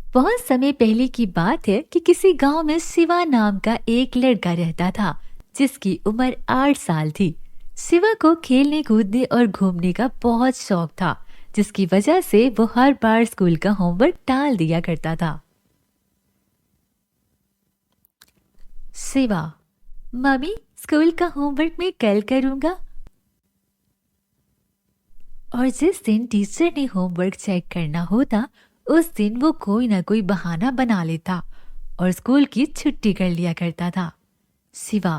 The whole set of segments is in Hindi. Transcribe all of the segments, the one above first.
बहुत समय पहले की बात है कि किसी गांव में शिवा नाम का एक लड़का रहता था जिसकी उम्र 8 साल थी। शिवा को खेलने कूदने और घूमने का बहुत शौक था, जिसकी वजह से वो हर बार स्कूल का होमवर्क टाल दिया करता था। शिवा, मम्मी, स्कूल का होमवर्क मैं कल करूंगा। और जिस दिन टीचर ने होमवर्क चेक करना होता, उस दिन वो कोई ना कोई बहाना बना लेता और स्कूल की छुट्टी कर लिया करता था। शिवा,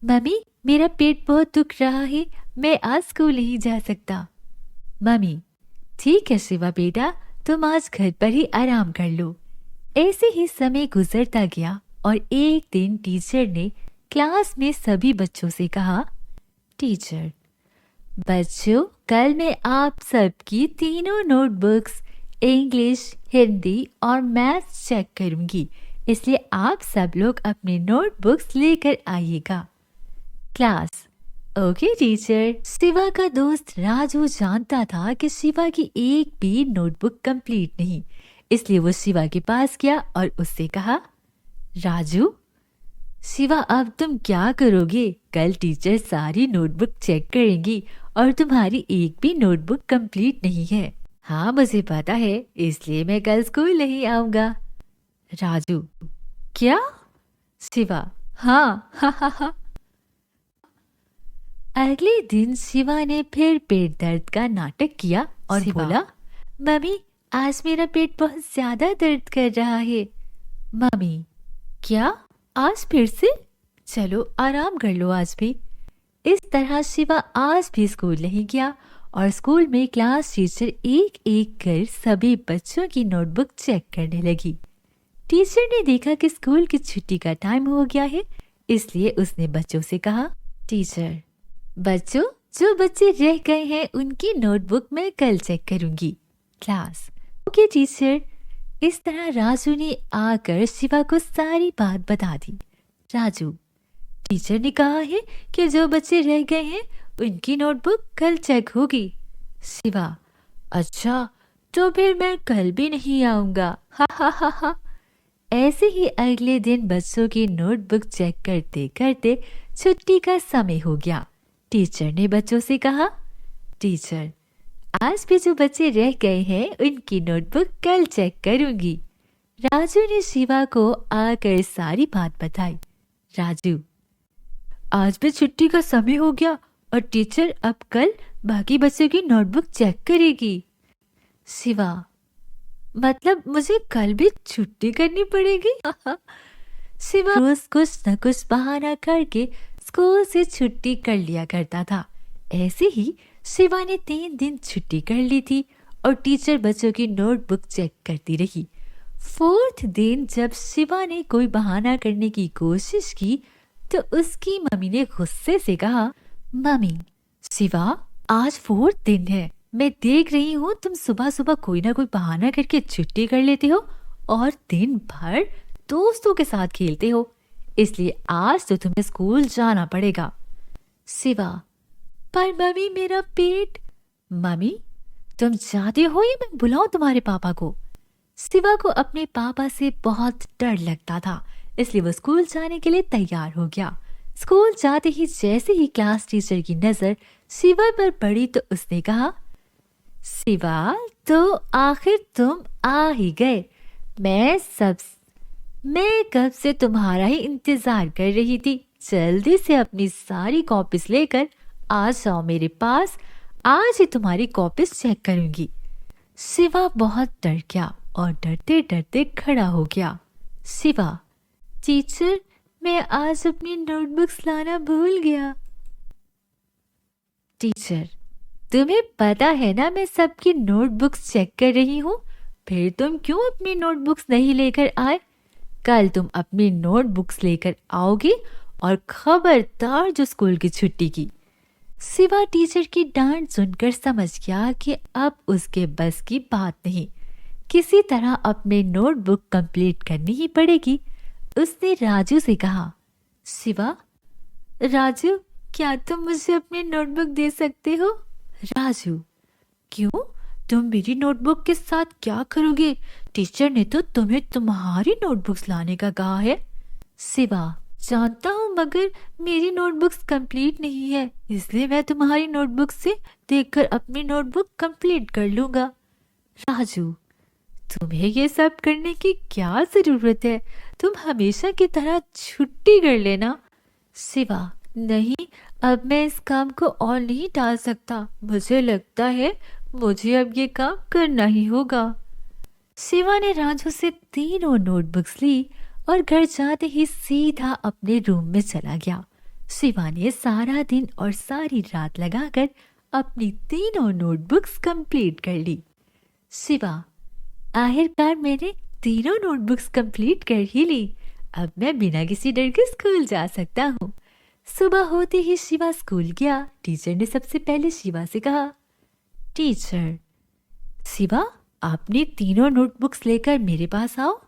मम्मी, मेरा पेट बहुत दुख रहा है, मैं आज स्कूल नहीं जा सकता। मम्मी, ठीक है शिवा बेटा, तुम आज घर पर ही आराम कर लो। ऐसे ही समय गुजरता गया और एक दिन टीचर ने क्लास में सभी बच्चों से कहा, टीचर, बच्चों, कल मैं आप सबकी तीनों नोटबुक्स इंग्लिश, हिंदी और मैथ्स चेक करूंगी, इसलिए आप सब लोग अपने नोटबुक्स लेकर आइएगा। Class, okay teacher. शिवा का दोस्त राजू जानता था कि शिवा की एक भी नोटबुक कंप्लीट नहीं, इसलिए वो शिवा के पास गया और उससे कहा, राजू, शिवा अब तुम क्या करोगे? कल टीचर सारी नोटबुक चेक करेंगी और तुम्हारी एक भी नोटबुक कंप्लीट नहीं है। हाँ मुझे पता है, इसलिए मैं कल स्कूल नहीं आऊंगा। राजू, क्या? शिवा, हाँ हा हा हा। अगले दिन शिवा ने फिर पेट दर्द का नाटक किया और बोला, मम्मी, आज मेरा पेट बहुत ज्यादा दर्द कर रहा है। मम्मी, क्या? आज फिर से? चलो आराम कर लो आज भी। इस तरह शिवा आज भी स्कूल नहीं गया और स्कूल में क्लास टीचर एक एक कर सभी बच्चों की नोटबुक चेक करने लगी। टीचर ने देखा कि स्कूल की छुट्टी का टाइम हो गया है, इसलिए उसने बच्चों से कहा, टीचर, बच्चों, जो बच्चे रह गए हैं उनकी नोटबुक मैं कल चेक करूंगी। Class, okay teacher. इस तरह राजू ने आकर शिवा को सारी बात बता दी। राजू, टीचर ने कहा है कि जो बच्चे रह गए हैं उनकी नोटबुक कल चेक होगी। शिवा, अच्छा, तो फिर मैं कल भी नहीं आऊंगा। हा हा हा हा। ऐसे ही अगले दिन बच्चों की नोटबुक चेक करते करते छुट्टी का समय हो गया। टीचर ने बच्चों से कहा, टीचर, आज भी जो बच्चे रह गए हैं उनकी नोटबुक कल चेक करूंगी। राजू ने शिवा को आकर सारी बात बताई। राजू, आज भी छुट्टी का समय हो गया और टीचर अब कल बाकी बच्चों की नोटबुक चेक करेगी। शिवा, मतलब मुझे कल भी छुट्टी करनी पड़ेगी? शिवा रोज कुछ न कुछ बहाना करके स्कूल से छुट्टी कर लिया करता था। ऐसे ही शिवा ने 3 दिन छुट्टी कर ली थी और टीचर बच्चों की नोटबुक चेक करती रही। 4th दिन जब शिवा ने कोई बहाना करने की कोशिश की तो उसकी मम्मी ने गुस्से से कहा, मम्मी, शिवा, आज 4th दिन है, मैं देख रही हूँ तुम सुबह सुबह कोई ना कोई बहाना करके छुट्टी कर लेते हो और दिन भर दोस्तों के साथ खेलते हो, इसलिए आज तो तुम्हें स्कूल जाना पड़ेगा। शिवा, पर मम्मी मेरा पेट। मम्मी, तुम चाहते हो या मैं बुलाऊं तुम्हारे पापा को? शिवा को अपने पापा से बहुत डर लगता था, इसलिए वो स्कूल जाने के लिए तैयार हो गया। स्कूल जाते ही जैसे ही क्लास टीचर की नजर शिवा पर पड़ी तो उसने कहा, शिवा, तो आखिर तुम आ ही गए। मैं कब से तुम्हारा ही इंतजार कर रही थी। जल्दी से अपनी सारी कॉपीज लेकर आ जाओ मेरे पास, आज ही तुम्हारी कॉपीज चेक करूंगी। शिवा बहुत डर गया और डरते डरते खड़ा हो गया। शिवा, टीचर, मैं आज अपनी नोटबुक्स लाना भूल गया। टीचर, तुम्हें पता है ना मैं सबकी नोटबुक्स चेक कर रही हूँ, फिर तुम क्यों अपनी नोटबुक्स नहीं लेकर आए? कल तुम अपनी नोटबुक्स लेकर आओगे और खबरदार जो स्कूल की छुट्टी की। शिवा टीचर की डांट सुनकर समझ गया कि अब उसके बस की बात नहीं, किसी तरह अपने नोटबुक कंप्लीट करनी ही पड़ेगी। उसने राजू से कहा, शिवा, राजू, क्या तुम मुझे अपनी नोटबुक दे सकते हो? राजू, क्यों? तुम मेरी नोटबुक के साथ क्या करोगे? टीचर ने तो तुम्हें तुम्हारी नोटबुक्स लाने का कहा है। शिवा, जानता हूँ, मगर मेरी नोटबुक्स कंप्लीट नहीं है, इसलिए मैं तुम्हारी नोटबुक से देखकर अपनी नोटबुक कंप्लीट कर लूंगा। राजू, तुम्हें ये सब करने की क्या जरूरत है? तुम हमेशा की तरह छुट्टी कर लेना। शिवा, नहीं, अब मैं इस काम को और नहीं टाल सकता। मुझे लगता है मुझे अब ये काम करना ही होगा। शिवा ने राजू से तीनों नोटबुक्स ली और घर जाते ही सीधा अपने रूम में चला गया। शिवा ने सारा दिन और सारी रात लगाकर अपनी तीनों नोटबुक्स कंप्लीट कर ली। शिवा, आखिरकार मैंने तीनों नोटबुक्स कंप्लीट कर ही ली। अब मैं बिना किसी डर के स्कूल जा सकता हूँ। सुबह होते ही शिवा स्कूल गया। टीचर ने सबसे पहले शिवा से कहा, टीचर, शिवा, आपने तीनों नोटबुक्स लेकर मेरे पास आओ।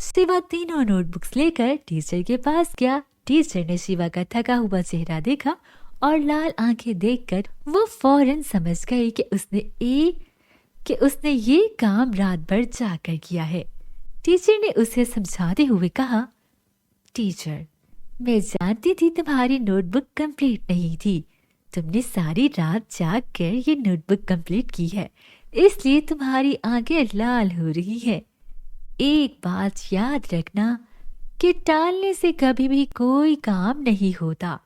शिवा तीनों नोटबुक्स लेकर टीचर के पास गया। टीचर ने शिवा का थका हुआ चेहरा देखा और लाल आंखें देखकर वो फौरन समझ गई कि उसने ये काम रात भर जाकर किया है। टीचर ने उसे समझाते हुए कहा, टीचर, मैं जानती थी तुम्हारी नोटबुक कंप्लीट नहीं थी। तुमने सारी रात जाग कर ये नोटबुक कंप्लीट की है, इसलिए तुम्हारी आंखें लाल हो रही है। एक बात याद रखना कि टालने से कभी भी कोई काम नहीं होता।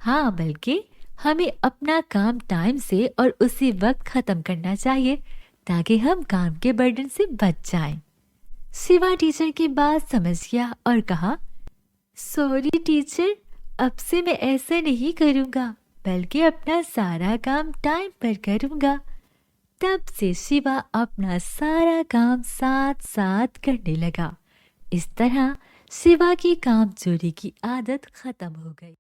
हाँ, बल्कि हमें अपना काम टाइम से और उसी वक्त खत्म करना चाहिए ताकि हम काम के बर्डन से बच जाएं। शिवा टीचर की बात समझ गया और कहा, सॉरी टीचर, अब से मैं ऐसा नहीं करूँगा, बल्कि अपना सारा काम टाइम पर करूँगा। तब से शिवा अपना सारा काम साथ साथ करने लगा। इस तरह शिवा की काम चोरी की आदत खत्म हो गई।